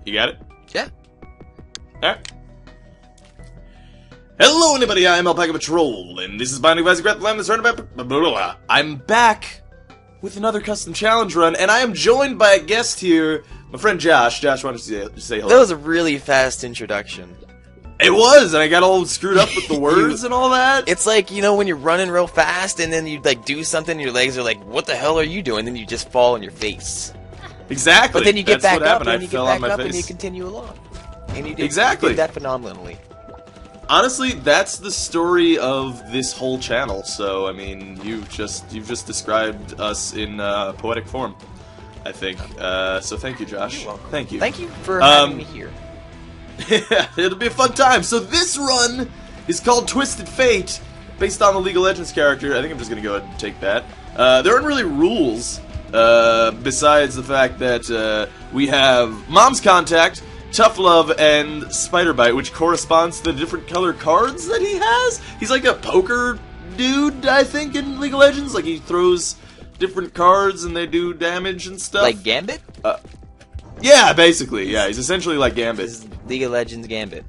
You got it? Yeah. Alright. Hello, anybody. I'm alpacapatrol, and this is Binding of Isaac Breath Lamb. I'm back with another custom challenge run, and I am joined by a guest here, my friend Josh. Josh, why don't you say hello? That was a really fast introduction. It was, and I got all screwed up with the words and all that. It's like, you know, when you're running real fast, and then you, like, do something, and your legs are like, what the hell are you doing? And then you just fall on your face. Exactly. But then you get That's back what up, happened. and I you fell get on back my up, and face. you continue along. And you did, Exactly. You did that phenomenally. Honestly, that's the story of this whole channel. So, I mean, you've just described us in poetic form, I think. So thank you, Josh. You're welcome. Thank you. Thank you for having me here. Yeah, it'll be a fun time. So this run is called Twisted Fate, based on the League of Legends character. I think I'm just gonna go ahead and take that. There aren't really rules, besides the fact that we have Mom's Contact, Tough Love, and Spider Bite, which corresponds to the different color cards that he has. He's like a poker dude, I think, in League of Legends. Like, he throws different cards and they do damage and stuff. Like Gambit? Yeah, basically. Yeah, he's essentially like Gambit. This is League of Legends Gambit.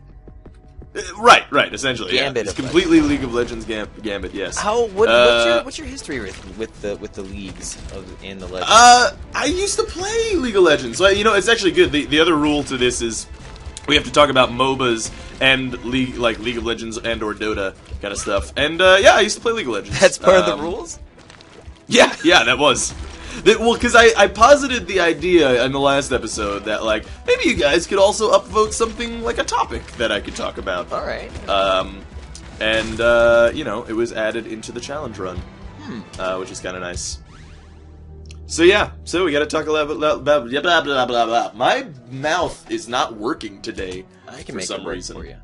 Right, essentially. Gambit. Yeah. It's completely League of Legends Gambit, yes. What's your history with the leagues in the Legends? I used to play League of Legends. So, you know, it's actually good. The other rule to this is we have to talk about MOBAs and League of Legends and or Dota kind of stuff. And yeah, I used to play League of Legends. That's part of the rules? Yeah, that was. Well, because I posited the idea in the last episode that, like, maybe you guys could also upvote something like a topic that I could talk about. Alright. And, you know, it was added into the challenge run, which is kind of nice. So, yeah, we gotta talk a lot about blah, blah, blah, blah, blah. My mouth is not working today I can for make some it work reason. for you.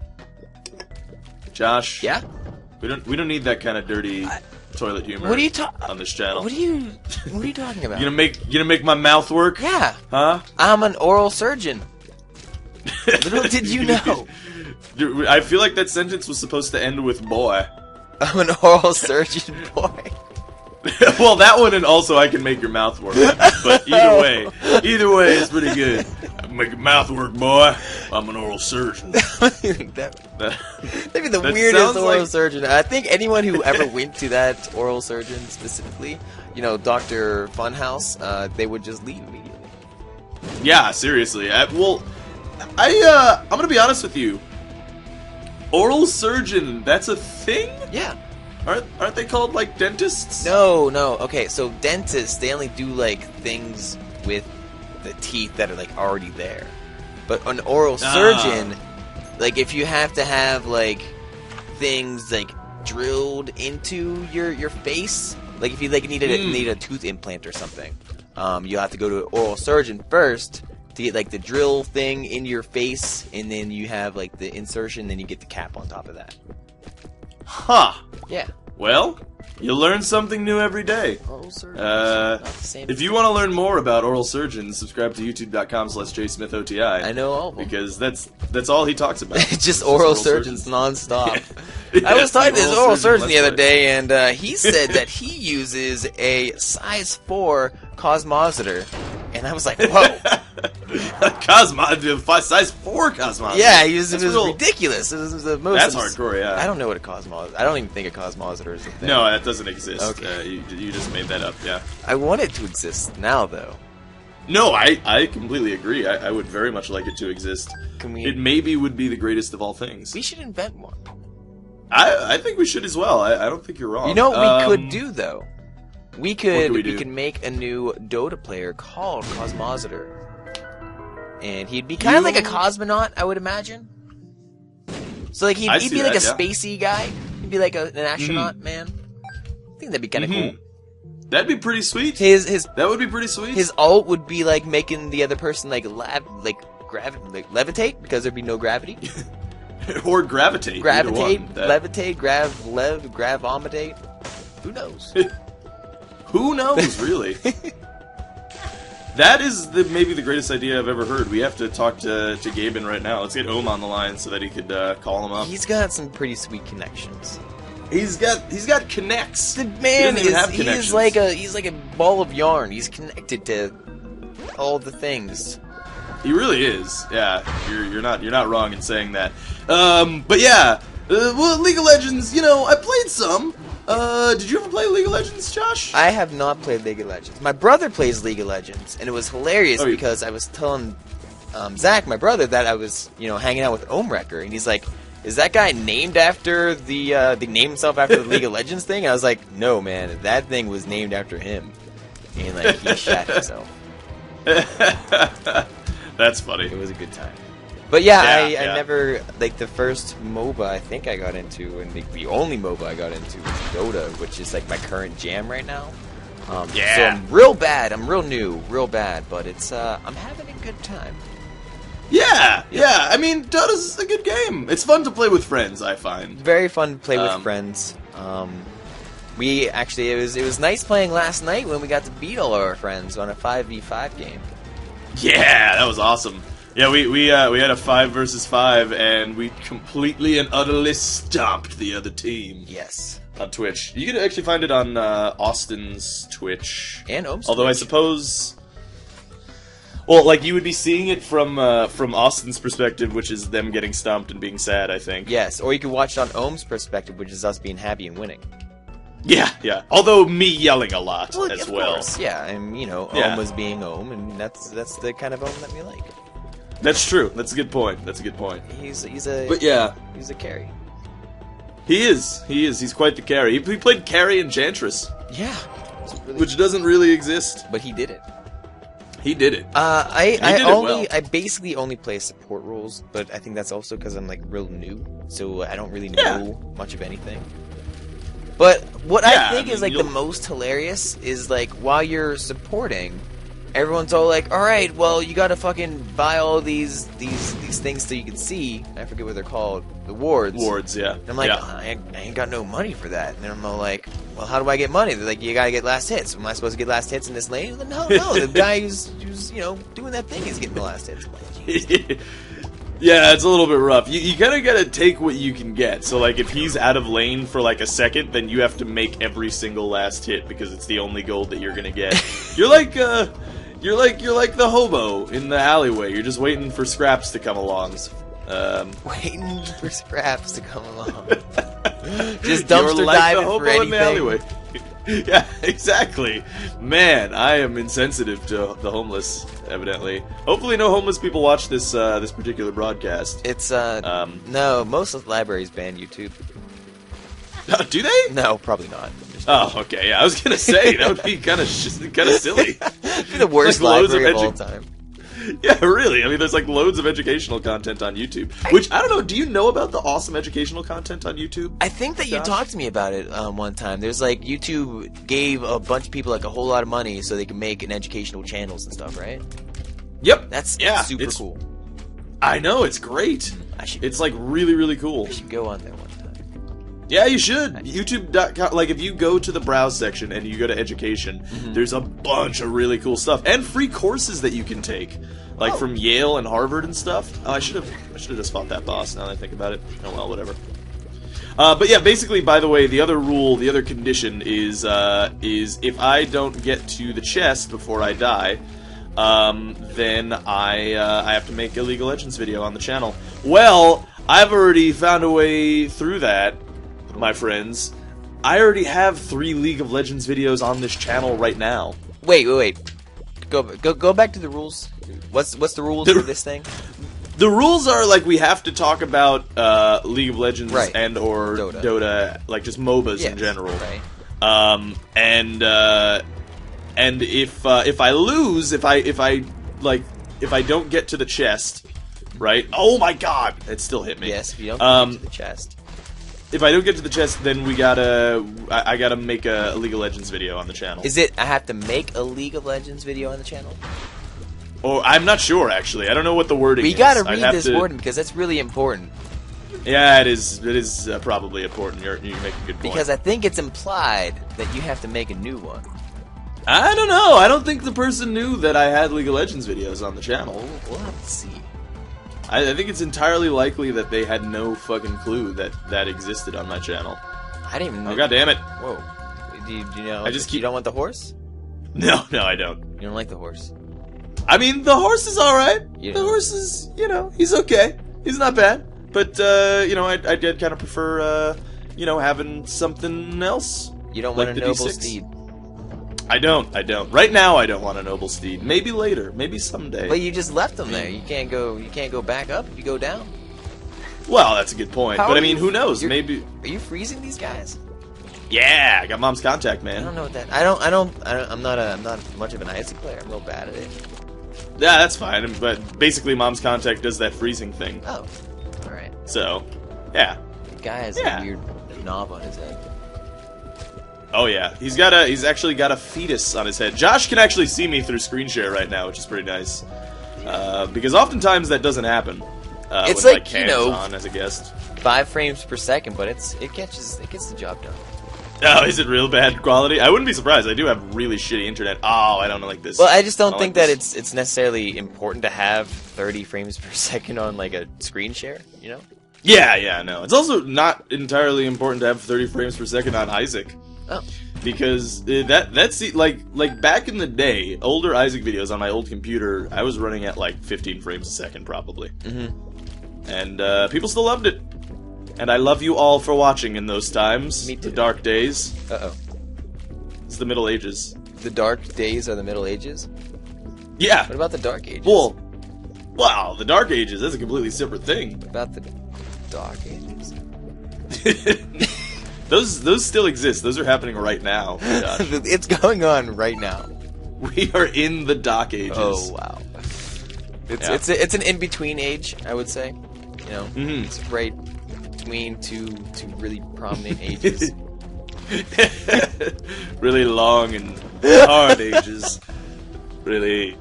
Josh? Yeah? We don't need that kind of dirty toilet humor What are you talking on this channel. What are you talking about? You gonna make my mouth work? Yeah. Huh? I'm an oral surgeon. Little did you know. Dude, I feel like that sentence was supposed to end with boy. I'm an oral surgeon, boy. Well, that one, and also I can make your mouth work. But either way is pretty good. I can make your mouth work, boy. I'm an oral surgeon. Maybe the weirdest oral surgeon. I think anyone who ever went to that oral surgeon specifically, you know, Dr. Funhouse, they would just leave immediately. Yeah, seriously. I'm gonna be honest with you. Oral surgeon, that's a thing? Yeah. Aren't they called, like, dentists? No. Okay, so dentists, they only do, like, things with the teeth that are, like, already there. But an oral surgeon, like, if you have to have, like, things, like, drilled into your face, like, if you, like, need a tooth implant or something, you have to go to an oral surgeon first to get, like, the drill thing in your face, and then you have, like, the insertion, then you get the cap on top of that. Huh. Yeah. Well, you learn something new every day. Oral surgeons. Not the same. If you want to learn more about oral surgeons, subscribe to youtube.com/JsmithOTI. I know all of them. Because that's all he talks about. just oral surgeons nonstop. I was talking to this oral surgeon the other day, and he said that he uses a size 4 cosmositor. And I was like, whoa. Size 4 cosmositor. Yeah, it was ridiculous. It was the most. That's hardcore, yeah. I don't know what a cosmositor. I don't even think a cosmositor is a thing. No, that doesn't exist. Okay. You just made that up, yeah. I want it to exist now, though. No, I completely agree. I would very much like it to exist. It maybe would be the greatest of all things. We should invent one. I think we should as well. I don't think you're wrong. You know what we could do, though? We could we make a new Dota player called Cosmositor. And he'd be kind of like a cosmonaut, I would imagine. So like he'd be like a spacey guy. He'd be like an astronaut man. I think that'd be kind of cool. That'd be pretty sweet. That would be pretty sweet. His ult would be like making the other person levitate because there'd be no gravity. Or gravitate. Levitate, gravomitate. Who knows? Who knows, really? That is maybe the greatest idea I've ever heard. We have to talk to Gaben right now. Let's get Ohm on the line so that he could call him up. He's got some pretty sweet connections. He's got connects. The man he's like a ball of yarn. He's connected to all the things. He really is. Yeah, you're not wrong in saying that. But yeah, well, League of Legends. You know, I played some. Did you ever play League of Legends, Josh? I have not played League of Legends. My brother plays League of Legends, and it was hilarious because I was telling Zach, my brother, that I was, hanging out with Omrecker, and he's like, "Is that guy named after the name himself after the League of Legends thing?" I was like, "No, man, that thing was named after him," and like he shat himself. That's funny. It was a good time. But yeah, yeah. I never, like, the first Moba I think I got into, and the only Moba I got into was Dota, which is like my current jam right now. So I'm real bad. I'm real new, real bad, but it's I'm having a good time. Yeah. I mean, Dota's a good game. It's fun to play with friends, I find. Very fun to play with friends. We actually, it was nice playing last night when we got to beat all our friends on a 5v5 game. Yeah, that was awesome. Yeah, we had a 5 versus 5, and we completely and utterly stomped the other team. Yes. On Twitch. You can actually find it on Austin's Twitch. And Ohm's Although Twitch. I suppose... Well, like, you would be seeing it from Austin's perspective, which is them getting stomped and being sad, I think. Yes, or you can watch it on Ohm's perspective, which is us being happy and winning. Yeah. Although me yelling a lot as of well. Course. Yeah, and Ohm was being Ohm, and that's the kind of Ohm that we like. That's true. That's a good point. He's a carry. He is. He's quite the carry. He played carry in Enchantress. Yeah. Which doesn't really exist. But he did it. He did it. I basically only play support roles, but I think that's also because I'm like real new, so I don't really know much of anything. But what I think is like the most hilarious is like while you're supporting, everyone's all like, "All right, well, you gotta fucking buy all these things so you can see." I forget what they're called, the wards. Wards, yeah. And I'm like, I ain't got no money for that. And I'm all like, well, how do I get money? They're like, you gotta get last hits. Am I supposed to get last hits in this lane? No, the guy who's doing that thing is getting the last hits. I'm like, yeah, it's a little bit rough. You kind of gotta take what you can get. So, like, if he's out of lane for like a second, then you have to make every single last hit because it's the only gold that you're gonna get. You're like the hobo in the alleyway. You're just waiting for scraps to come along. Waiting for scraps to come along. Just dumpster diving for anything. In the alleyway. Yeah, exactly. Man, I am insensitive to the homeless, evidently. Hopefully no homeless people watch this this particular broadcast. It's no, most of the libraries ban YouTube. Do they? No, probably not. Oh, okay. Yeah, I was gonna say that would be kind of silly. It'd be the worst library of all time. Yeah, really. I mean, there's like loads of educational content on YouTube. Which, I don't know, do you know about the awesome educational content on YouTube? I think that you talked to me about it one time. There's like, YouTube gave a bunch of people like a whole lot of money so they can make an educational channels and stuff, right? Yep. That's super cool. I know, it's great. It's like really, really cool. I should go on there one time. Yeah, you should. YouTube.com, like if you go to the browse section and you go to education, there's a bunch of really cool stuff and free courses that you can take, like from Yale and Harvard and stuff. Oh, I should have just fought that boss. Now that I think about it, oh well, whatever. But yeah, basically, by the way, the other condition is if I don't get to the chest before I die, then I have to make a League of Legends video on the channel. Well, I've already found a way through that. My friends, I already have 3 League of Legends videos on this channel right now. Wait. Go back to the rules. What's the rules for this thing? The rules are like we have to talk about League of Legends and or Dota, like just MOBAs in general. Right. And if I lose, if I don't get to the chest, right? Oh my God, it still hit me. Yes, if you don't get to the chest. If I don't get to the chest, then I gotta make a League of Legends video on the channel. Is it I have to make a League of Legends video on the channel? Oh, I'm not sure actually. I don't know what the wording is. We gotta read this wording because that's really important. Yeah, it is. It is probably important. You make a good point. Because I think it's implied that you have to make a new one. I don't know. I don't think the person knew that I had League of Legends videos on the channel. We'll have to see. I think it's entirely likely that they had no fucking clue that existed on my channel. I didn't even know. Oh, God damn it. Whoa. Do you know? I just keep... You don't want the horse? No, I don't. You don't like the horse? I mean, the horse is all right. Yeah. The horse is, you know, he's okay. He's not bad. But you know, I did kind of prefer, you know, having something else. You don't like want a the noble D6. steed. I don't. Right now, I don't want a noble steed. Maybe later. Maybe someday. But you just left them there. You can't go back up if you go down. Well, that's a good point. How but I are mean, you- who knows? you're- Maybe. Are you freezing these guys? Yeah, I got mom's contact, I man. don't know what that. I'm not much of an Isaac player. I'm real bad at it. Yeah, that's fine. But basically, mom's contact does that freezing thing. Oh, all right. So, yeah. The guy has Yeah. a weird knob on his head. Oh yeah, he's actually got a fetus on his head. Josh can actually see me through screen share right now, which is pretty nice. Because oftentimes that doesn't happen. It's when like, my cam's you know, on as a guest. 5 frames per second, but it gets the job done. Oh, is it real bad quality? I wouldn't be surprised. I do have really shitty internet. Oh, I don't like this. Well, I just don't I think like that this. it's necessarily important to have 30 frames per second on like a screen share. You know? Yeah, no. It's also not entirely important to have 30 frames per second on Isaac. Oh. Because that's like back in the day, older Isaac videos on my old computer, I was running at like 15 frames a second probably. Mm-hmm. And people still loved it. And I love you all for watching in those times. Me too. The dark days. Uh-oh. It's the Middle Ages. The Dark Days are the Middle Ages? Yeah. What about the Dark Ages? Well, wow, the Dark Ages, that's a completely separate thing. What about the Dark Ages? Those still exist. Those are happening right now. Josh. It's going on right now. We are in the Dark Ages. Oh, wow. Yeah. It's an in-between age, I would say. You know, Mhm. it's right between two really prominent ages. Really long and hard ages. Really,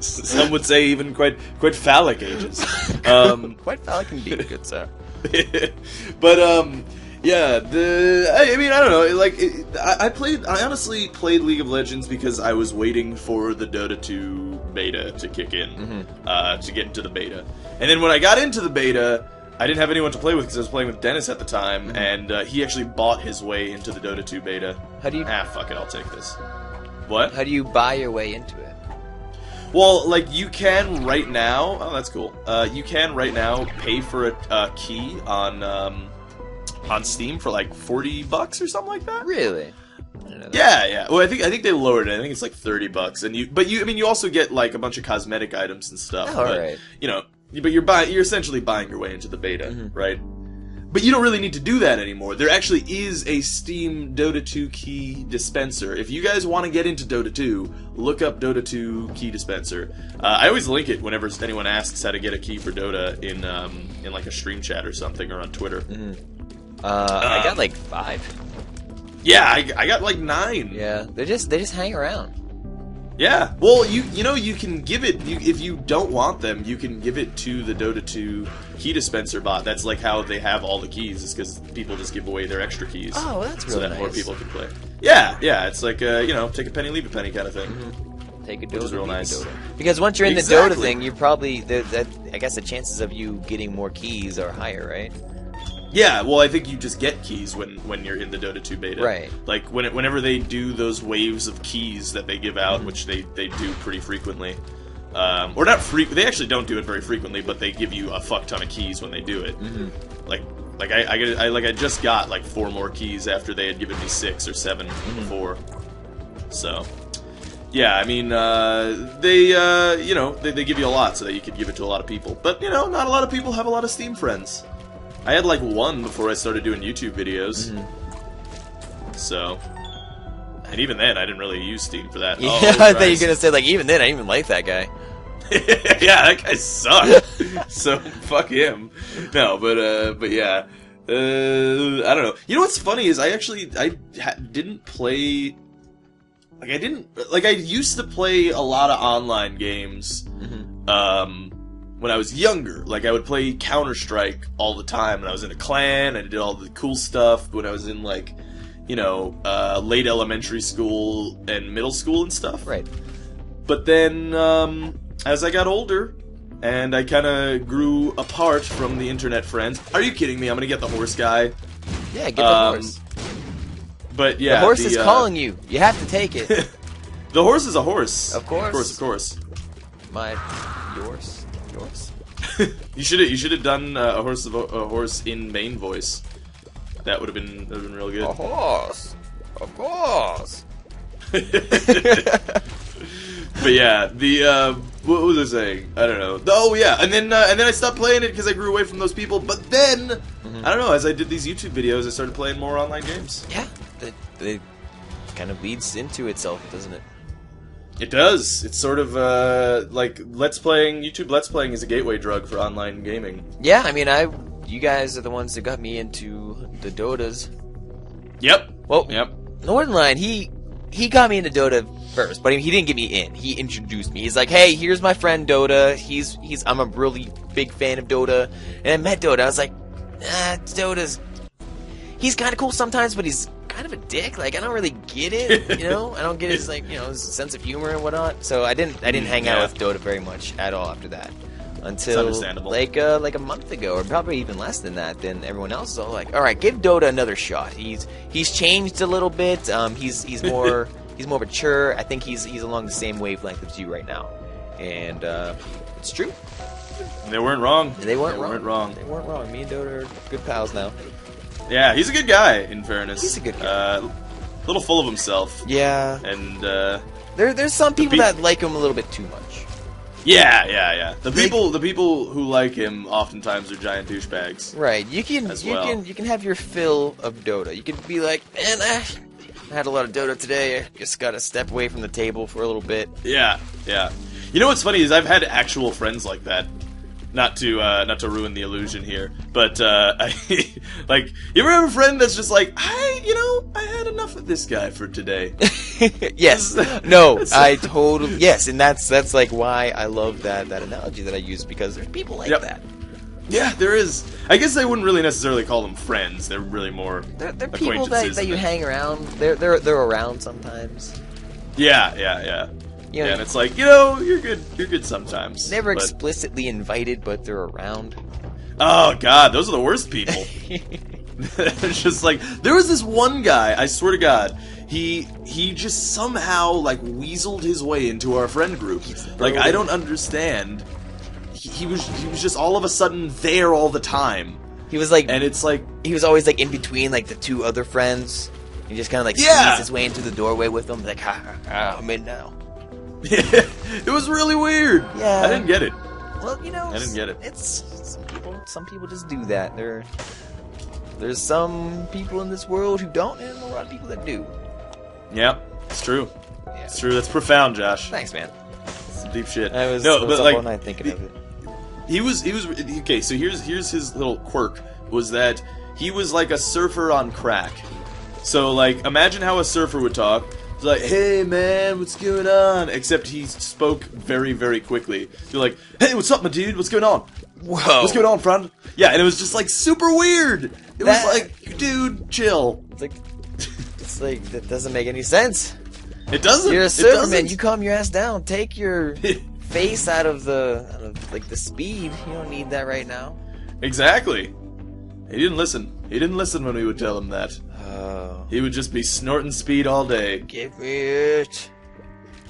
some would say even quite phallic ages. Quite phallic indeed, good sir. But yeah, I mean, I don't know. Like, I honestly played League of Legends because I was waiting for the Dota 2 beta to kick in, to get into the beta. And then when I got into the beta, I didn't have anyone to play with because I was playing with Dennis at the time, and he actually bought his way into the Dota 2 beta. How do you Fuck it, I'll take this. What? How do you buy your way into it? Well, like, you can right now... Oh, that's cool. You can right now pay for a key on Steam for like $40 or something like that. Really? I didn't know that. Yeah. Well, I think they lowered it. I think it's like $30, and you also get like a bunch of cosmetic items and stuff. Oh, but, right. You know, but you're essentially buying your way into the beta, right? But you don't really need to do that anymore. There actually is a Steam Dota 2 key dispenser. If you guys want to get into Dota 2, look up Dota 2 key dispenser. I always link it whenever anyone asks how to get a key for Dota in like a stream chat or something, or on Twitter. I got like 5. Yeah, I got like 9. Yeah, they just hang around. Yeah, well, you know, you can give it, if you don't want them, you can give it to the Dota 2 key dispenser bot. That's like how they have all the keys, is because people just give away their extra keys. Oh, well, that's really so that nice. more people can play. Yeah, it's like, you know, take a penny, leave a penny kind of thing. Take a Dota, Which is real leave a nice. Dota. Because once you're in the Exactly. Dota thing, you're probably I guess the chances of you getting more keys are higher, right? Yeah, well, I think you just get keys when you're in the Dota 2 beta. Right. Like, whenever they do those waves of keys that they give out, which they do pretty frequently. Or not they actually don't do it very frequently, but they give you a fuck ton of keys when they do it. Like I just got like 4 more keys after they had given me 6 or 7 before. So, yeah, I mean, they you know, they give you a lot so that you could give it to a lot of people. But, you know, not a lot of people have a lot of Steam friends. I had like 1 before I started doing YouTube videos. So, and even then, I didn't really use Steam for that. Yeah, Oh, I thought you were Christ. gonna say like even then I didn't even like that guy. Yeah, that guy sucked. So fuck him. No, but yeah. I don't know. You know what's funny is I didn't play. Like I used to play a lot of online games. When I was younger, like I would play Counter-Strike all the time, and I was in a clan. I did all the cool stuff when I was in like, you know, late elementary school and middle school and stuff. Right. But then, as I got older, and I kind of grew apart from the internet friends. Are you kidding me? I'm gonna get the horse guy. Yeah, get the horse. But yeah, The horse is calling you. You have to take it. The horse is a horse. Of course. Of course. yours. You should have done a horse in main voice. That would have been real good. A horse, of course. But yeah, what was I saying? I don't know. Oh yeah, and then I stopped playing it because I grew away from those people. But then I don't know. As I did these YouTube videos, I started playing more online games. Yeah, it kind of leads into itself, doesn't it? It does. It's sort of like YouTube Let's Playing is a gateway drug for online gaming. Yeah, I mean, you guys are the ones that got me into the Dotas. Yep. Well, yep. Northernline, he got me into Dota first, but he didn't get me in. He introduced me. He's like, "Hey, here's my friend Dota. I'm a really big fan of Dota." And I met Dota. I was like, Dota's. He's kind of cool sometimes, but he's kind of a dick. Like, I don't really get it. You know, I don't get his his sense of humor and whatnot. So I didn't hang out with Dota very much at all after that. Until like a month ago, or probably even less than that. Then everyone else is all like, "All right, give Dota another shot." He's changed a little bit. He's more mature. I think he's along the same wavelength as you right now, and it's true. They weren't wrong. They weren't wrong. They weren't wrong. Me and Dota are good pals now. Yeah, he's a good guy. In fairness, he's a good guy. A little full of himself. Yeah, and there's some people that like him a little bit too much. Yeah. The people who like him oftentimes are giant douchebags. Right. You can have your fill of Dota. You can be like, "Man, I had a lot of Dota today. I just gotta step away from the table for a little bit." Yeah. You know what's funny is I've had actual friends like that. Not to ruin the illusion here, but like, you ever have a friend that's just like, I had enough of this guy for today. Yes. No, I totally yes, and that's like why I love that analogy that I use, because there's people like that. Yeah, there is. I guess I wouldn't really necessarily call them friends. They're really more they're people that you hang around. They're around sometimes. Yeah. You know, and it's like, you're good sometimes. Never explicitly invited, but they're around. Oh god, those are the worst people. It's just like, there was this one guy, I swear to god, he just somehow like weaseled his way into our friend group. Like, I don't understand. He was just all of a sudden there all the time. He was like, and it's like, he was always like in between like the two other friends. He just kind of like squeezed his way into the doorway with them, like, I'm in now. It was really weird. Yeah, I didn't get it. Well, I didn't get it. It's some people just do that. There's some people in this world who don't, and a lot of people that do. Yeah, it's true. Yeah. It's true. That's profound, Josh. Thanks, man. It's some deep shit. I was but up like, all night thinking of it. He was okay. So here's his little quirk, was that he was like a surfer on crack. So like, imagine how a surfer would talk. It's like, "Hey man, what's going on?" Except he spoke very, very quickly. You're like, "Hey, what's up, my dude? What's going on? Whoa, what's going on, friend?" Yeah, and it was just like super weird. It was like, dude, chill. It's like that doesn't make any sense. It doesn't. You're a surfer, man. You calm your ass down. Take your face out of the speed. You don't need that right now. Exactly. He didn't listen. He didn't listen when we would tell him that. Oh. He would just be snorting speed all day. Give me it.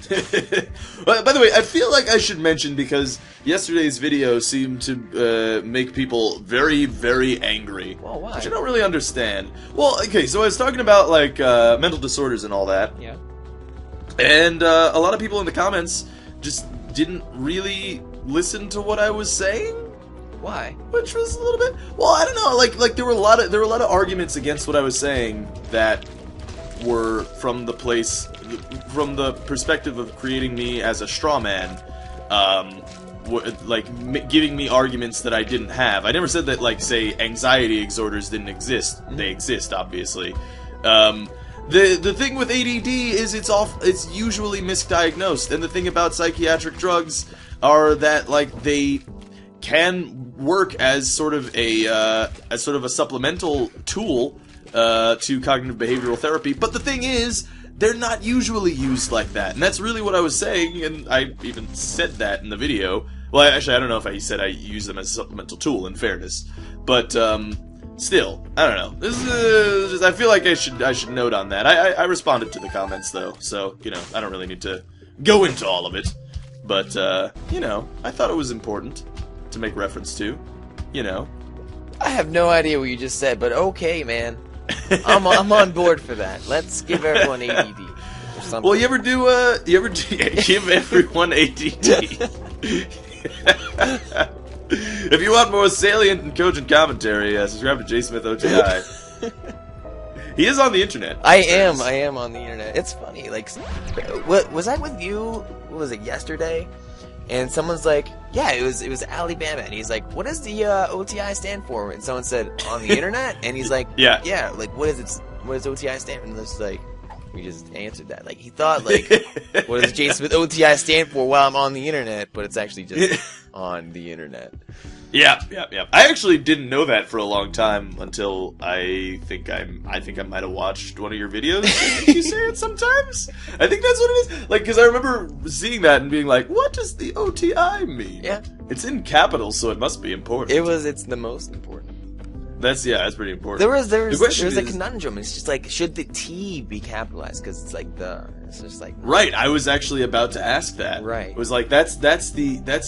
By the way, I feel like I should mention, because yesterday's video seemed to make people very, very angry. Well, why? Which I don't really understand. Well, okay, so I was talking about, like, mental disorders and all that. Yeah. And a lot of people in the comments just didn't really listen to what I was saying. Why? Which was a little bit, well, I don't know, like there were a lot of arguments against what I was saying that were from the perspective of creating me as a straw man, giving me arguments that I didn't have. I never said that, like, say, anxiety disorders didn't exist. They exist, obviously. The thing with ADD is it's usually misdiagnosed, and the thing about psychiatric drugs are that, like, they can work as sort of a supplemental tool to cognitive behavioral therapy, but the thing is, they're not usually used like that, and that's really what I was saying, and I even said that in the video. Well, actually, I don't know if I said I use them as a supplemental tool, in fairness, but still, I don't know. This is just, I feel like I should note on that. I responded to the comments though, so I don't really need to go into all of it. But, you know, I thought it was important to make reference to, you know. I have no idea what you just said, but okay, man. I'm on board for that. Let's give everyone ADD or something. Well, you ever give everyone ADD? If you want more salient and cogent commentary, subscribe to JsmithOTI. He is on the internet. I am on the internet. It's funny. Like, what was I with you? What was it, yesterday? And someone's like, yeah, it was Alabama, and he's like, what does the OTI stand for? And someone said, on the internet, and he's like, yeah, like what does OTI stand for? And it's like, we just answered that. Like, he thought, like, what does JsmithOTI stand for while I'm on the internet? But it's actually just on the internet. Yeah. I actually didn't know that for a long time until I think I might have watched one of your videos. You say it sometimes. I think that's what it is. Like, because I remember seeing that and being like, "What does the OTI mean?" Yeah, it's in capitals, so it must be important. It's the most important. That's pretty important. There was a conundrum. It's just like, should the T be capitalized? Because it's like it's just like right. I was actually about to ask that. Right. It was like that's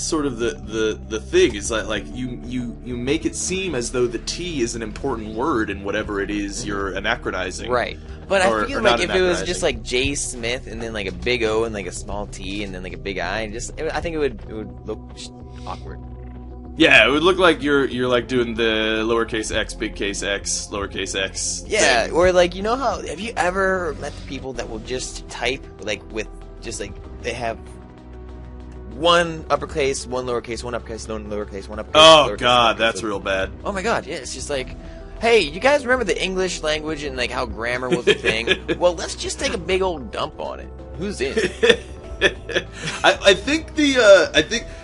sort of the thing. Is like you make it seem as though the T is an important word in whatever it is you're anachronizing. Right. But I feel like if it was just like J Smith and then like a big O and like a small T and then like a big I, I think it would look awkward. Yeah, it would look like you're like doing the lowercase x, big case X, lowercase x. Yeah, thing. or like, you know how, have you ever met the people that will just type like with just like they have one uppercase, one lowercase, one uppercase, one lowercase, one uppercase. Oh god, that's real bad. Oh my god, yeah, it's just like, hey, you guys remember the English language and like how grammar was a thing? Well, let's just take a big old dump on it. Who's in? I think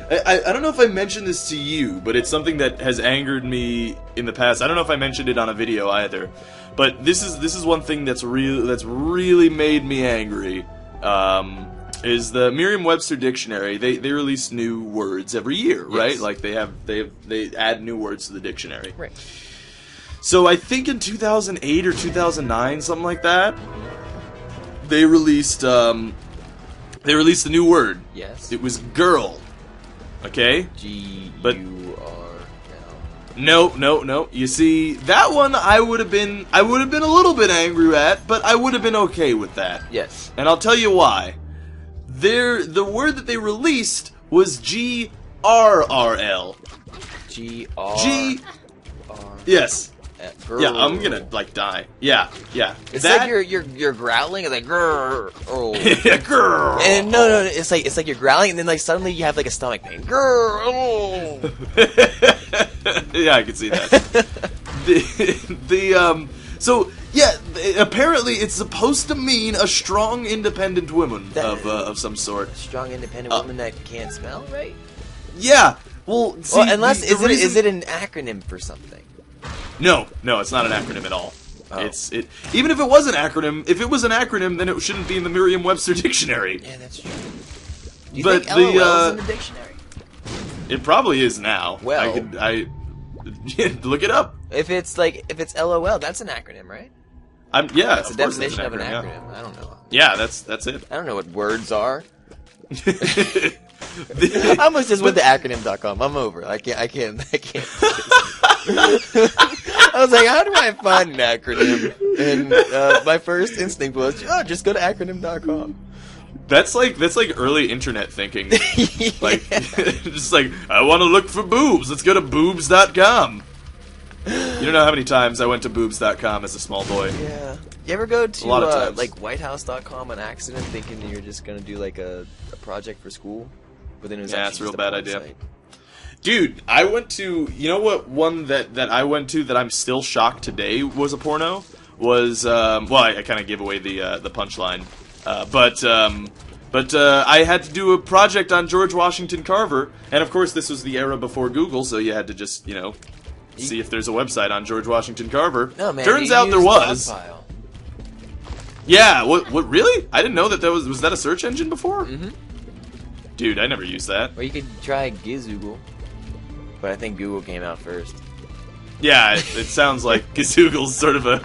I don't know if I mentioned this to you, but it's something that has angered me in the past. I don't know if I mentioned it on a video either, but this is one thing that's really made me angry. Is the Merriam-Webster dictionary? They release new words every year, right? Yes. Like they add new words to the dictionary. Right. So I think in 2008 or 2009, something like that, they released a new word. Yes. It was girl. Okay? G-U-R-L. No. You see, that one I would have been a little bit angry at, but I would have been okay with that. Yes. And I'll tell you why. The word that they released was G-R-R-L. G-R-R. Yes. Girl. Yeah, I'm gonna like die. Yeah. It's like you're growling. It's like grrr. Oh. Yeah, girl. And no, it's like you're growling, and then like suddenly you have like a stomach pain. Grrr. Oh. Yeah, I can see that. So yeah, apparently it's supposed to mean a strong, independent woman of some sort. Strong, independent woman that can't spell, right? Yeah. Well, see, unless is it an acronym for something? No, it's not an acronym at all. Oh. Even if it was an acronym, then it shouldn't be in the Merriam-Webster dictionary. Yeah, that's true. Do you But think LOL is in the dictionary? It probably is now. Well, look it up. If it's LOL, that's an acronym, right? Yeah, That's the definition of an acronym. Yeah. I don't know. Yeah, that's it. I don't know what words are. I almost just went to acronym.com. I'm over. I can't. I was like, how do I find an acronym? And my first instinct was, just go to acronym.com. That's like early internet thinking. Like, just like, I want to look for boobs. Let's go to boobs.com. You don't know how many times I went to boobs.com as a small boy. Yeah. You ever go to like whitehouse.com on accident thinking that you're just going to do like a project for school? But then it was it's a real bad idea. Site. Dude, I went to, you know what one that I went to that I'm still shocked today was a porno? Was, I kind of gave away the punchline. But I had to do a project on George Washington Carver, and of course this was the era before Google, so you had to just, see if there's a website on George Washington Carver. No, man, turns out there was. Dogpile. Yeah, what really? I didn't know that was that a search engine before? Mm-hmm. Dude, I never used that. Or you could try Gizoogle. But I think Google came out first. Yeah, it sounds like Gazoogle's sort of a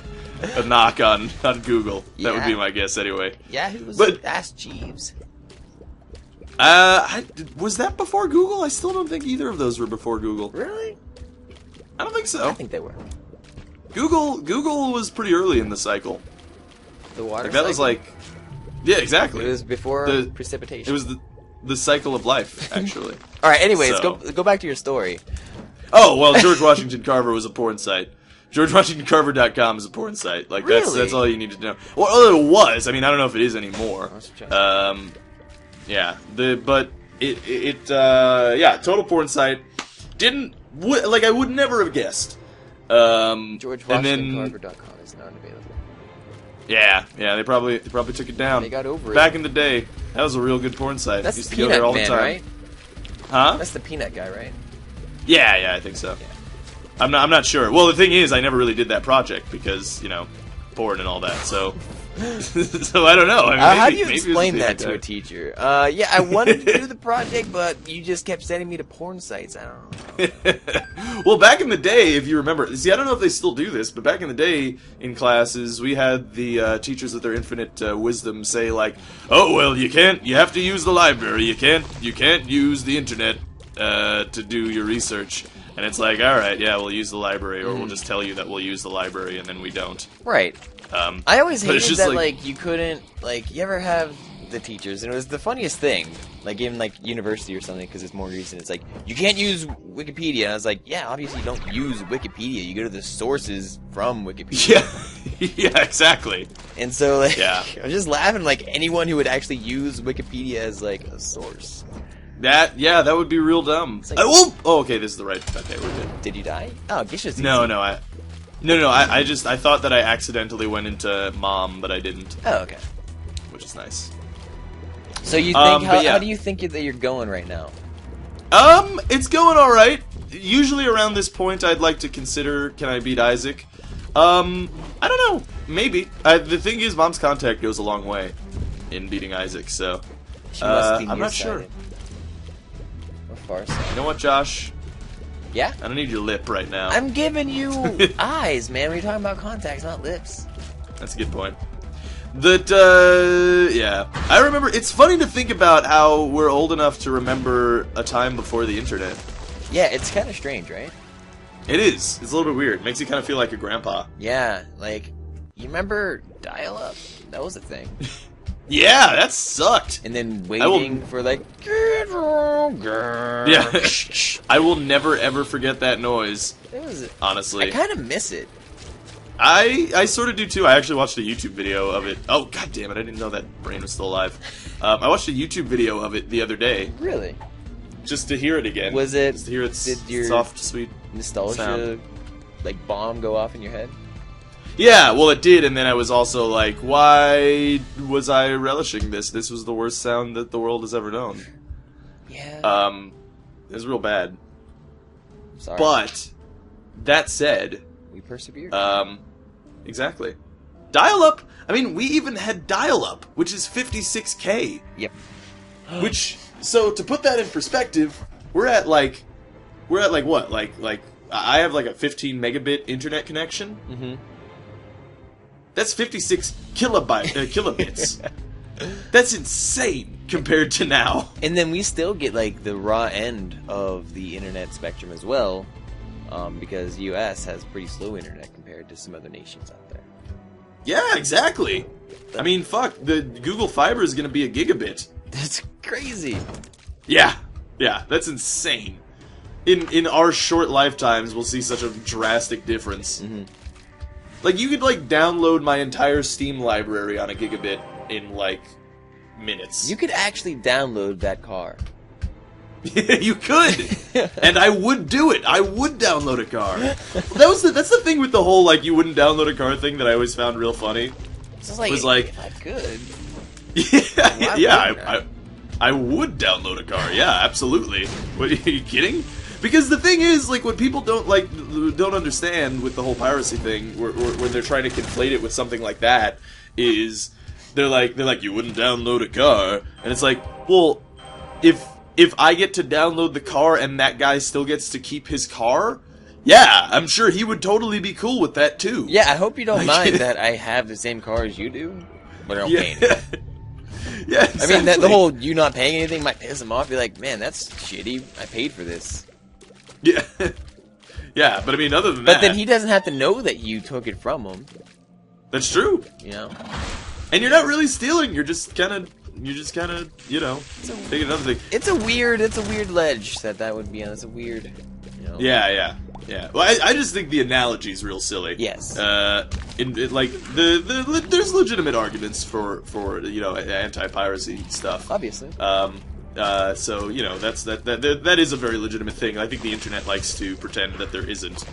knock on Google. Yeah. That would be my guess anyway. Yahoo was But Ask Jeeves. Was that before Google? I still don't think either of those were before Google. Really? I don't think so. I think they were. Google was pretty early in the cycle. The water Like, that was like... Yeah, exactly. It was before precipitation. It was the cycle of life, actually. Alright, anyways, So- go back to your story. Oh, well, George Washington Carver was a porn site. GeorgeWashingtonCarver.com is a porn site. Like, Really? that's all you need to know. Well, it was. I mean, I don't know if it is anymore. Let's check. Yeah. Total porn site. I would never have guessed. GeorgeWashingtonCarver.com is not available. Yeah, they probably took it down. They got over it. Back in the day, that was a real good porn site. That's Used the to go there Peanut all Man, the time. right? Huh? That's the Peanut guy, right? Yeah, I think so. Yeah. I'm not sure. Well, the thing is, I never really did that project because, porn and all that. So, so I don't know. I mean, How do you maybe it was explain the that to a teacher? Yeah, I wanted to do the project, but you just kept sending me to porn sites. I don't know. Well, back in the day, if you remember, I don't know if they still do this, but back in the day in classes, we had the teachers with their infinite wisdom say like, "Oh well, you have to use the library. You can't use the internet to do your research." And it's like, all right, yeah, we'll use the library, or we'll just tell you that we'll use the library, and then we don't. Right. I always but it's hated just that, like- you couldn't, you ever have the teachers, and it was the funniest thing, in, university or something, because it's more recent, it's like, you can't use Wikipedia, and I was like, yeah, obviously you don't use Wikipedia, you go to the sources from Wikipedia. Yeah, exactly. And so, Yeah. I was just laughing, anyone who would actually use Wikipedia as, a source. That would be real dumb. like- Okay, this is the right. Okay, we're good. Did you die? Oh, Gish is easy. No, I thought that I accidentally went into mom, but I didn't, Oh, okay. which is nice. So you think, but yeah. how do you think that you're going right now? It's going all right. Usually around this point, I'd like to consider, can I beat Isaac? I don't know. Maybe. The thing is, mom's contact goes a long way in beating Isaac, so She must be I'm not sure. nearsighted. Or farsighted. You know what, Josh? Yeah? I don't need your lip right now. I'm giving you eyes, man. We're talking about contacts, not lips. That's a good point. Yeah. I remember, it's funny to think about how we're old enough to remember a time before the internet. Yeah, it's kind of strange, right? It is. It's a little bit weird. It makes you kind of feel like a grandpa. Yeah, you remember dial-up? That was a thing. Yeah, that sucked. And then waiting for, Yeah. I will never, ever forget that noise, It was, honestly. I kind of miss it. I sort of do too. I actually watched a YouTube video of it. Oh, god damn it, I didn't know that brain was still alive. I watched a YouTube video of it the other day, Really? just to hear it again. Was it... Just to hear its did your soft, sweet nostalgia, sound. bomb go off in your head? Yeah, well, it did, and then I was also like, why was I relishing this? This was the worst sound that the world has ever known. Yeah. It was real bad. Sorry. But, that said, we persevered. exactly. Dial-up, I mean, we even had dial-up, which is 56K. Yep. Which, so, to put that in perspective, we're at what? I have a 15 megabit internet connection. Mm-hmm. That's 56 kilobits. That's insane compared to now. And then we still get the raw end of the internet spectrum as well, because U.S. has pretty slow internet compared to some other nations out there. Yeah, exactly. I mean, fuck, the Google Fiber is going to be a gigabit. That's crazy. Yeah, that's insane. In our short lifetimes, we'll see such a drastic difference. Mm-hmm. You could download my entire Steam library on a gigabit in minutes. You could actually download that car. You could, and I would do it. I would download a car. That's the thing with the whole you wouldn't download a car thing that I always found real funny. It's Was if I could. I would download a car. Yeah, absolutely. What, are you kidding? Because the thing is, what people don't understand with the whole piracy thing, when they're trying to conflate it with something like that, is they're like you wouldn't download a car, and it's well, if I get to download the car and that guy still gets to keep his car, yeah, I'm sure he would totally be cool with that too. Yeah, I hope you don't mind that I have the same car as you do, but I don't pay anything. Yeah, I mean, the exactly. whole you not paying anything might piss him off. Be like, man, that's shitty. I paid for this. Yeah. Yeah, but I mean, other than that... But then he doesn't have to know that you took it from him. That's true. You know? And you're not really stealing, you're just kind of, you know, taking another thing. It's a weird ledge that would be on. It's a weird, you know. Yeah. Well, I just think the analogy's real silly. Yes. Like there's legitimate arguments for you know, anti-piracy stuff. Obviously. So you know, that is a very legitimate thing. I think the internet likes to pretend that there isn't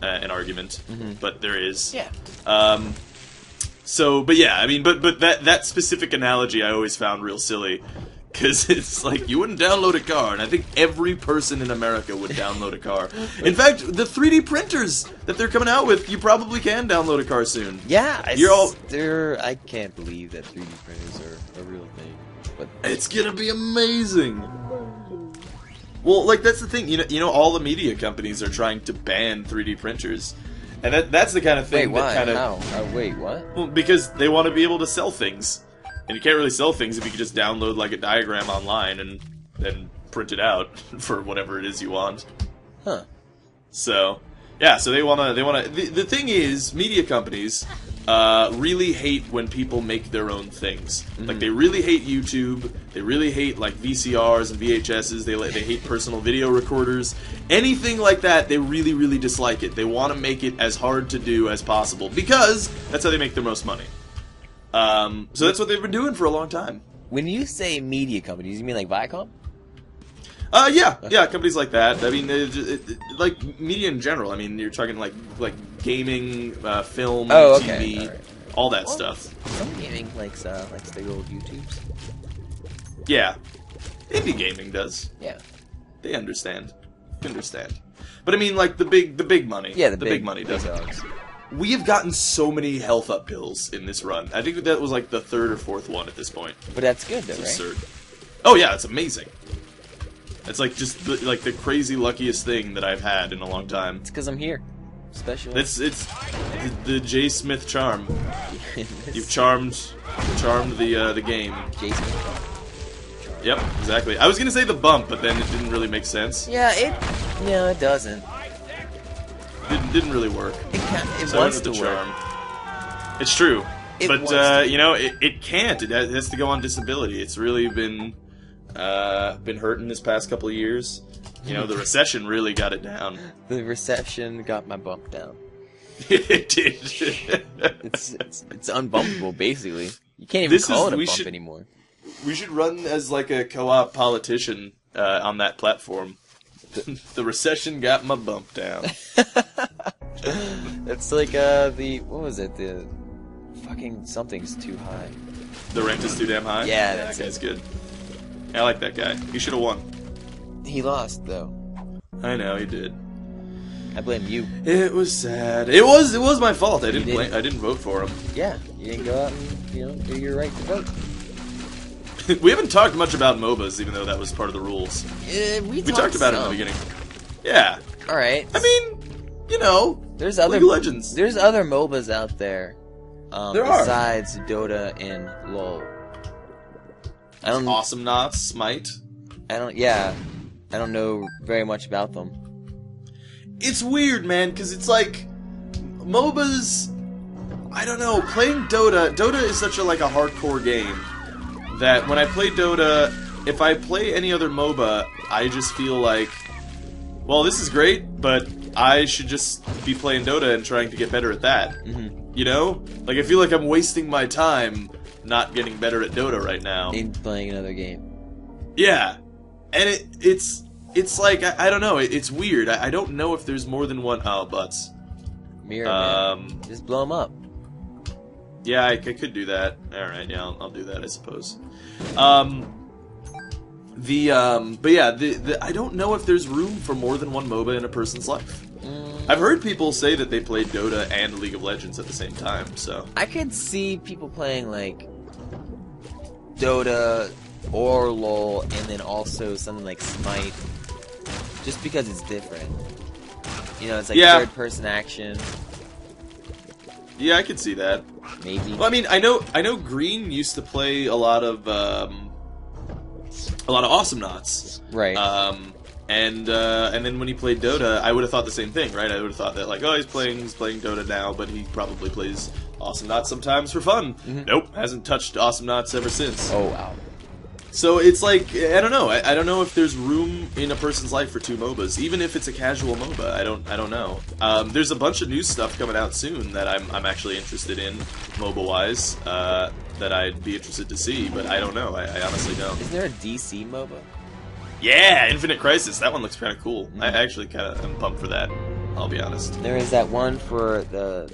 an argument, but there is. Yeah. So, but yeah, I mean, but that specific analogy I always found real silly, because it's like, you wouldn't download a car, and I think every person in America would download a car. In fact, the 3D printers that they're coming out with, you probably can download a car soon. Yeah, You're I can't believe that 3D printers are a real thing. But it's gonna be amazing. Well, like, that's the thing, you know, all the media companies are trying to ban 3D printers. And that's the kind of thing wait, why? that kind of... How? Wait, what? Well, because they want to be able to sell things. And you can't really sell things if you can just download, like, a diagram online and then print it out for whatever it is you want. Huh. So, yeah, so they wanna... The thing is, media companies really hate when people make their own things. Like, they really hate YouTube, they really hate, like, VCRs and VHSs, they hate personal video recorders. Anything like that, they really, really dislike it. They want to make it as hard to do as possible, because that's how they make their most money. So that's what they've been doing for a long time. When you say media companies, you mean like Viacom? Yeah, companies like that. I mean, like media in general. I mean, you're talking like gaming, film, TV, all that stuff. Some gaming likes the old YouTubes. Yeah, indie gaming does. Yeah, they understand. But I mean, like the big money. Yeah, the big money does. We have gotten so many health up pills in this run. I think that was like the third or fourth one at this point. But that's good, though, right? Absurd. Oh yeah, it's amazing. It's like just the crazy luckiest thing that I've had in a long time. It's because I'm here. Special. It's the J. Smith charm. You've charmed the game. J. Smith. Yep, exactly. I was gonna say the bump, but then it didn't really make sense. Yeah, it doesn't. Didn't really work. It So wants I went with to the work. charm. It's true, It but you know, it can't. It has to go on disability. It's really been hurting this past couple of years. You know, the recession really got it down. The recession got my bump down. It did. It's unbumpable, basically. You can't even call it a bump anymore. We should run as like a co-op politician on that platform. The recession got my bump down. It's like what was it? The fucking something's too high. The rent is too damn high? Yeah, that guy's good. I like that guy. He should have won. He lost, though. I know, he did. I blame you. It was sad. It was my fault. I didn't vote for him. Yeah, you didn't go out and do your right to vote. We haven't talked much about MOBAs, even though that was part of the rules. We talked about it in the beginning. Yeah. All right. I mean, you know, there's other League of Legends. There's other MOBAs out there. There are. Besides Dota and LoL. Awesome Knots, Smite. I don't know very much about them. It's weird, man, because it's like MOBAs. I don't know. Playing Dota is such a hardcore game that when I play Dota, if I play any other MOBA, I just feel like, well, this is great, but I should just be playing Dota and trying to get better at that. Mm-hmm. You know, like I feel like I'm wasting my time not getting better at Dota right now. In playing another game. Yeah, and it's like I don't know. It's weird. I don't know if there's more than one. Oh, butts. Mirror man. Just blow them up. Yeah, I could do that. All right, yeah, I'll do that, I suppose. But yeah, I don't know if there's room for more than one MOBA in a person's life. I've heard people say that they played Dota and League of Legends at the same time. So I could see people playing like Dota or LoL, and then also something like Smite, just because it's different. You know, it's like third-person action. Yeah, I could see that. maybe. Well, I mean, I know Green used to play a lot of Awesome Knots. Right. And then when he played Dota, I would have thought the same thing, right? I would have thought that, like, oh, he's playing Dota now, but he probably plays Awesome Knots sometimes for fun. Nope, hasn't touched Awesome Knots ever since. Oh, wow. So it's like, I don't know. I don't know if there's room in a person's life for 2 MOBAs, even if it's a casual MOBA. I don't know. There's a bunch of new stuff coming out soon that I'm actually interested in, MOBA-wise, that I'd be interested to see, but I don't know. I honestly don't. Is there a DC MOBA? Yeah, Infinite Crisis. That one looks kind of cool. I actually kind of am pumped for that. I'll be honest. There is that one for the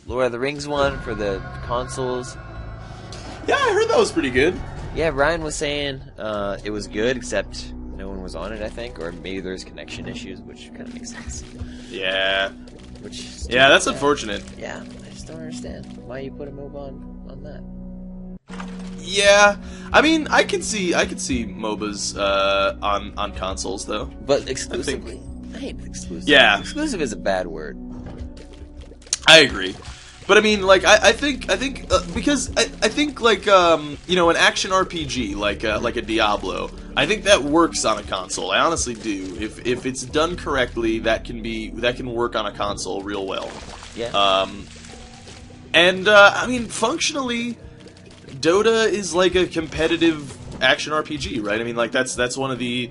Lord of the Rings one for the consoles. Yeah, I heard that was pretty good. Yeah, Ryan was saying it was good, except no one was on it, I think, or maybe there's connection issues, which kind of makes sense. Yeah. Yeah, that's unfortunate. Yeah, I just don't understand why you put a MOBA on that. Yeah, I mean, I could see MOBAs on consoles though. But exclusively, I hate exclusive. Yeah, exclusive is a bad word. I agree, but I mean, like, I think because I think like you know, an action RPG like a Diablo, I think that works on a console. I honestly do. If it's done correctly, that can work on a console real well. Yeah. And I mean, functionally, Dota is like a competitive action RPG, right? I mean, like that's one of the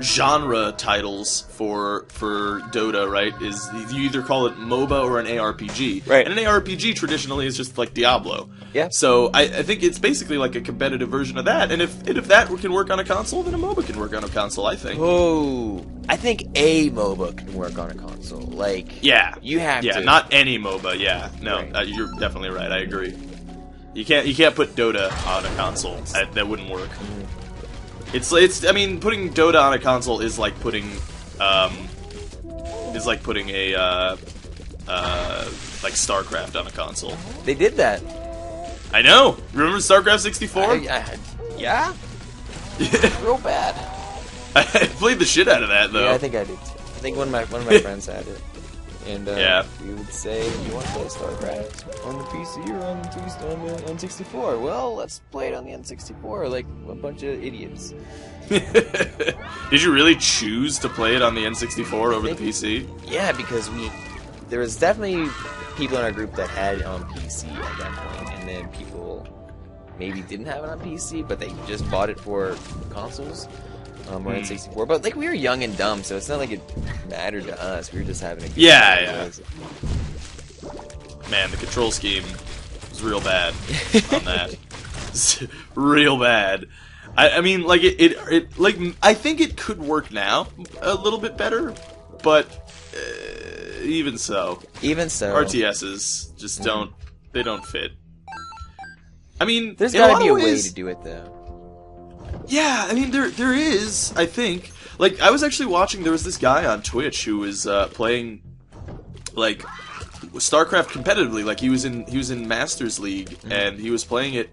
genre titles for Dota, right? Is you either call it MOBA or an ARPG, right? And an ARPG traditionally is just like Diablo. Yeah. So I think it's basically like a competitive version of that. And if that can work on a console, then a MOBA can work on a console, I think. Oh, I think a MOBA can work on a console. Like, yeah, you have to. Yeah, not any MOBA. Yeah, no, right. You're definitely right. I agree. You can't put Dota on a console. That wouldn't work. It's. I mean, putting Dota on a console is like putting a like Starcraft on a console. They did that. I know. Remember Starcraft 64? Yeah. Real bad. I played the shit out of that though. Yeah, I think I did too. I think one of my friends had it. And yeah. we would say, you want to play StarCraft on the PC or on the N64? Well, let's play it on the N64 like a bunch of idiots. Did you really choose to play it on the N64 over the PC? Yeah, because there was definitely people in our group that had it on PC at that point, and then people maybe didn't have it on PC, but they just bought it for consoles. Or N64, but like we were young and dumb, so it's not like it mattered to us. We were just having a good time. Yeah. Man, the control scheme was real bad on that. It's real bad. I mean, like it like I think it could work now a little bit better, but even so, RTSs just don't fit. I mean, there's gotta be a way to do it though. Yeah, I mean there is, I think. Like I was actually watching, there was this guy on Twitch who was playing like StarCraft competitively. Like he was in Masters League and he was playing it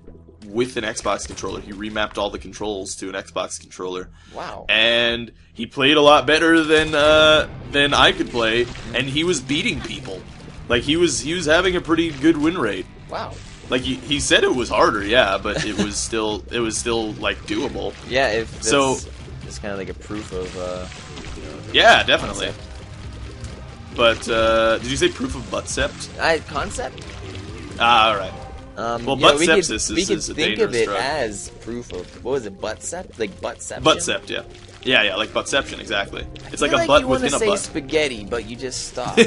with an Xbox controller. He remapped all the controls to an Xbox controller. Wow. And he played a lot better than I could play, and he was beating people. Like he was having a pretty good win rate. Wow. Like he said it was harder, yeah, but it was still like doable. Yeah, it's kind of like a proof of yeah, definitely. Concept. But did you say proof of buttcept? Concept. Ah, all right. Well, butt sepsis we could is a think of dangerous it drug. as proof of, what was it, buttcept? Like buttception? Buttcept, yeah. Yeah, like buttception, exactly. It's like a like butt you within a say butt. Spaghetti, but you just stop.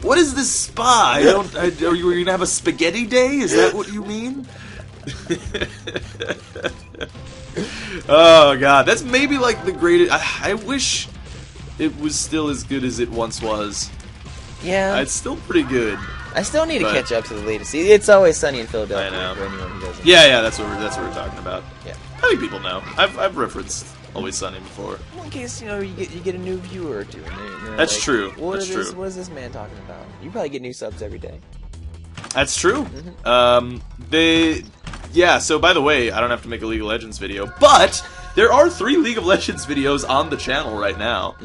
What is this spa? Are you gonna have a spaghetti day? Is that what you mean? Oh god, that's maybe like the greatest. I wish it was still as good as it once was. Yeah, it's still pretty good. I still need to catch up to the latest. It's Always Sunny in Philadelphia. I know. For anyone who doesn't. Yeah, that's what we're talking about. Yeah, I think people know. I've referenced Always Sunny before. Well, in case you get a new viewer or two. And that's like, true. What is this man talking about? You probably get new subs every day. That's true. Mm-hmm. yeah, so by the way, I don't have to make a League of Legends video, but there are 3 League of Legends videos on the channel right now.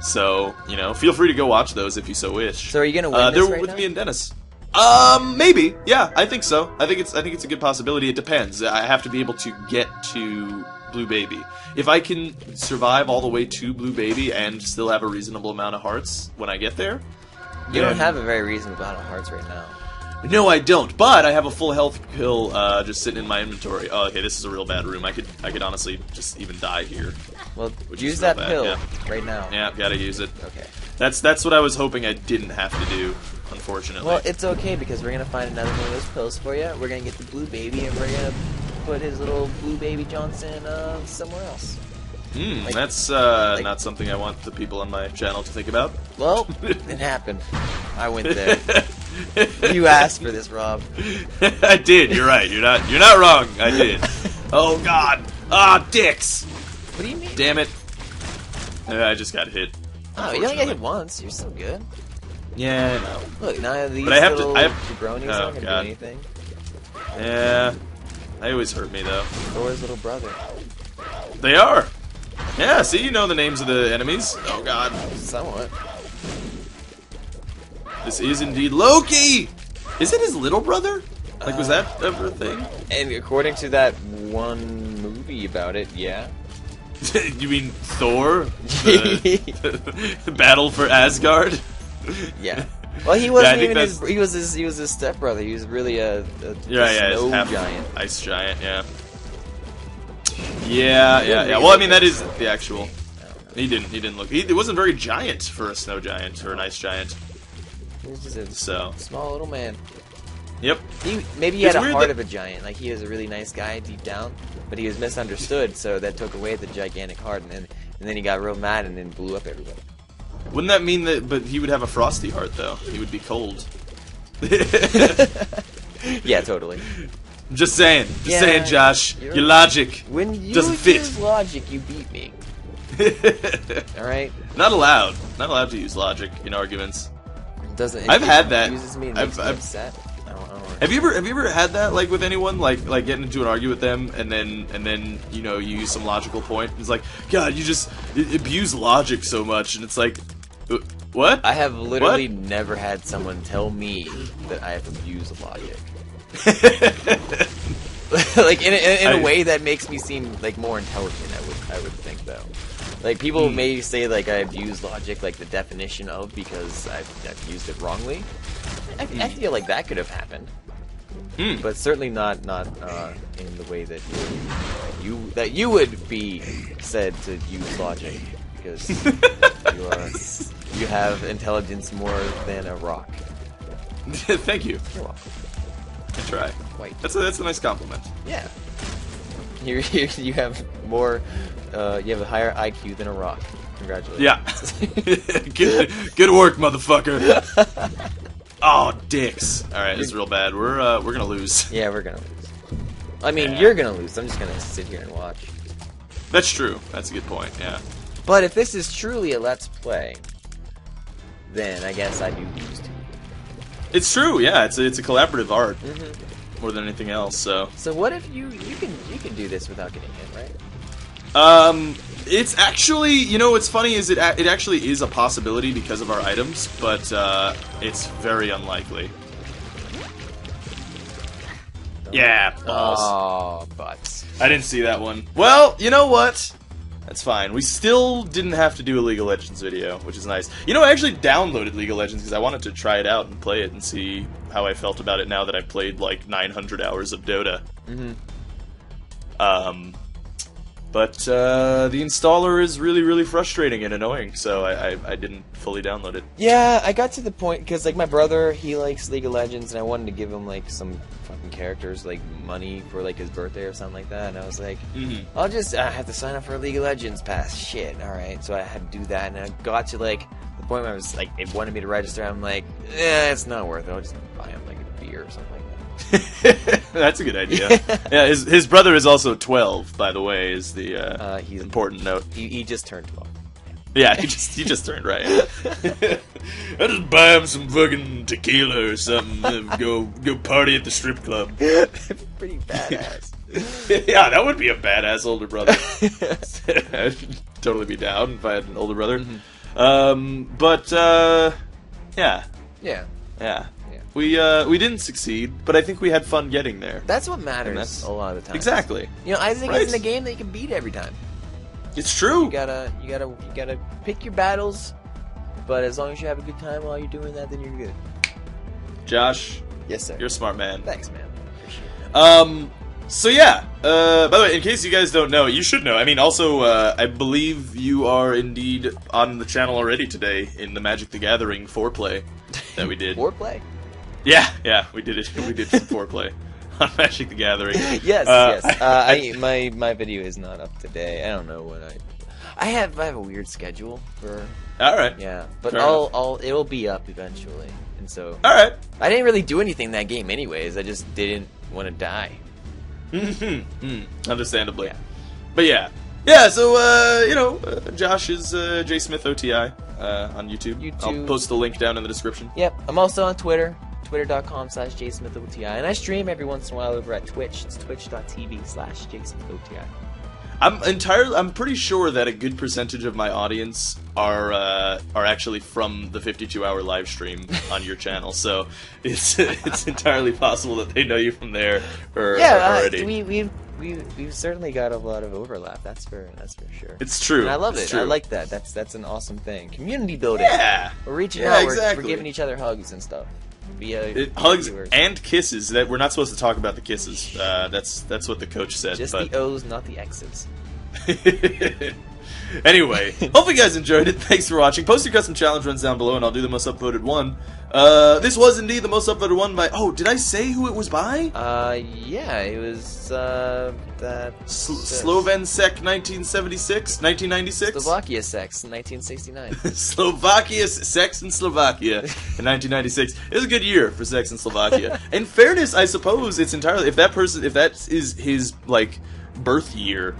So, you know, feel free to go watch those if you so wish. So are you gonna win this they're right with now? me and Dennis. Maybe. Yeah, I think so. I think it's a good possibility. It depends. I have to be able to get to Blue Baby. If I can survive all the way to Blue Baby and still have a reasonable amount of hearts when I get there. You don't have a very reasonable amount of hearts right now. No, I don't. But I have a full health pill just sitting in my inventory. Oh, okay, this is a real bad room. I could honestly just even die here. Well, Which use is that real bad, pill yeah. right now. Yeah, gotta use it. Okay. That's what I was hoping I didn't have to do, unfortunately. Well, it's okay because we're gonna find another one of those pills for you. We're gonna get the Blue Baby and we're gonna put his little Blue Baby Johnson somewhere else. That's not something I want the people on my channel to think about. Well, it happened. I went there. You asked for this, Rob. I did. You're right. You're not wrong. I did. Oh God. Ah, dicks. What do you mean? Damn it. I just got hit. Oh, you only got hit once. You're still good. Yeah, I know. Look, none of these But I have little to. jabronis Oh, aren't gonna God. do anything. Yeah. They always hurt me though. Thor's little brother. They are. Yeah. See, you know the names of the enemies. Oh God. Somewhat. This is indeed Loki. Is it his little brother? Like, was that ever a thing? And according to that one movie about it, yeah. You mean Thor? The battle for Asgard? Yeah. Well, he wasn't I think even his. He was his stepbrother. He was really a Yeah, snow it's half giant. ice giant, yeah. Yeah. Well, I mean, that is the actual. He didn't look. He wasn't very giant for a snow giant or an ice giant. He was just a So. small little man. Yep. Maybe he had It's a weird heart that- of a giant. Like he was a really nice guy deep down, but he was misunderstood. So that took away the gigantic heart, and then he got real mad and then blew up everybody. Wouldn't that mean that? But he would have a frosty heart, though. He would be cold. Yeah, totally. Just saying. Just saying, Josh. you're Your right. logic When you doesn't fit. use logic, you beat me. All right. Not allowed. Not allowed to use logic in arguments. Doesn't. I've had that. Uses me and I've- makes me I've- upset. I don't Have you ever had that like with anyone like getting into an argument with them and then you know you use some logical point? It's like, God, you just abuse logic so much, and it's like, what? I have literally never had someone tell me that I have abused logic. Like in a way that makes me seem like more intelligent. I would think though. Like people may say like I abuse logic, like the definition of because I've used it wrongly. I feel like that could have happened, but certainly not in the way that you would be said to use logic because you have intelligence more than a rock. Thank you. You're welcome. I try. Quite. That's a nice compliment. Yeah. You have more. You have a higher IQ than a rock. Congratulations. Yeah. Good work, motherfucker. Oh, dicks. All right, this is real bad. We're gonna lose. Yeah, we're gonna lose. I mean, you're gonna lose. I'm just gonna sit here and watch. That's true. That's a good point. Yeah. But if this is truly a let's play, then I guess I do lose too. It's true. Yeah. It's a collaborative art more than anything else. So. So what if you can do this without getting hit, right? It's actually, you know, what's funny is it actually is a possibility because of our items, but it's very unlikely. Yeah, balls. Oh, butts. I didn't see that one. Well, you know what? That's fine. We still didn't have to do a League of Legends video, which is nice. You know, I actually downloaded League of Legends because I wanted to try it out and play it and see how I felt about it now that I've played like 900 hours of Dota. But the installer is really, really frustrating and annoying, so I didn't fully download it. Yeah, I got to the point because like my brother, he likes League of Legends, and I wanted to give him like some fucking characters, like money for like his birthday or something like that. And I was like, I have to sign up for a League of Legends pass. Shit, all right. So I had to do that, and I got to like the point where I was like, it wanted me to register. I'm like, it's not worth it. I'll just buy him like a beer or something like that. That's a good idea. Yeah, his brother is also 12, by the way, is the he's important note. He just turned 12. Yeah, he just turned right. I just buy him some fucking tequila or something. And go party at the strip club. Pretty badass. Yeah, that would be a badass older brother. I'd totally be down if I had an older brother. But yeah. We didn't succeed, but I think we had fun getting there. That's what matters a lot of the time. Exactly. You know, I think it's in a game that you can beat every time. It's true. You gotta pick your battles, but as long as you have a good time while you're doing that, then you're good. Josh. Yes, sir. You're a smart man. Thanks, man. Appreciate it. So yeah, by the way, in case you guys don't know, you should know. I mean, also, I believe you are indeed on the channel already today in the Magic the Gathering foreplay that we did. Foreplay? Yeah, we did it. We did some foreplay on Magic the Gathering. Yes. My video is not up today. I don't know when I have a weird schedule for. All right. Yeah, but it'll be up eventually, and so. All right. I didn't really do anything that game, anyways. I just didn't want to die. Understandably. Yeah. But yeah. So Josh is JsmithOTI on YouTube. I'll post the link down in the description. Yep. I'm also on Twitter. Twitter.com/JsmithOTI, and I stream every once in a while over at Twitch. It's twitch.tv/JsmithOTI. I'm pretty sure that a good percentage of my audience are actually from the 52-hour live stream on your channel, so it's entirely possible that they know you from there already. We've certainly got a lot of overlap. That's for sure. It's true. And I love it. True. I like that. That's an awesome thing. Community building. Yeah. We're reaching out. Exactly. We're giving each other hugs and stuff. Hugs and kisses. That we're not supposed to talk about the kisses. That's what the coach said. Just the O's, not the X's. Anyway, hopefully you guys enjoyed it. Thanks for watching. Post your custom challenge runs down below, and I'll do the most upvoted one. This was indeed the most upvoted one by. Oh, did I say who it was by? Yeah, it was that Slovensek 1996. Slovakia Sex 1969. Slovakia Sex in Slovakia in 1996. It was a good year for sex in Slovakia. In fairness, I suppose it's entirely if that is his like birth year.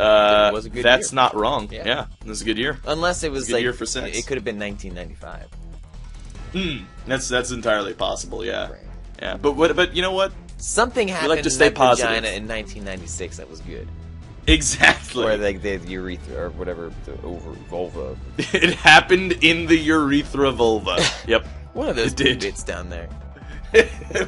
It was a good that's year. Not wrong. Yeah, it was a good year. Unless it was a good year for sex. It could have been 1995. That's entirely possible. Yeah, Right. yeah. But you know what? Something happened like to stay in that positive. vagina in 1996 that was good. Exactly. Or like the urethra or whatever, the vulva. It happened in the urethra vulva. Yep. One of those It did. bits down there.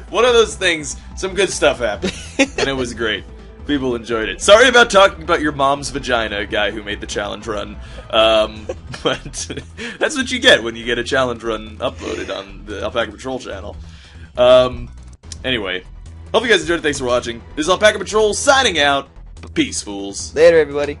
One of those things. Some good stuff happened, and it was great. People enjoyed it. Sorry about talking about your mom's vagina, guy who made the challenge run. But that's what you get when you get a challenge run uploaded on the Alpaca Patrol channel. Anyway, hope you guys enjoyed it. Thanks for watching. This is Alpaca Patrol signing out. Peace, fools. Later, everybody.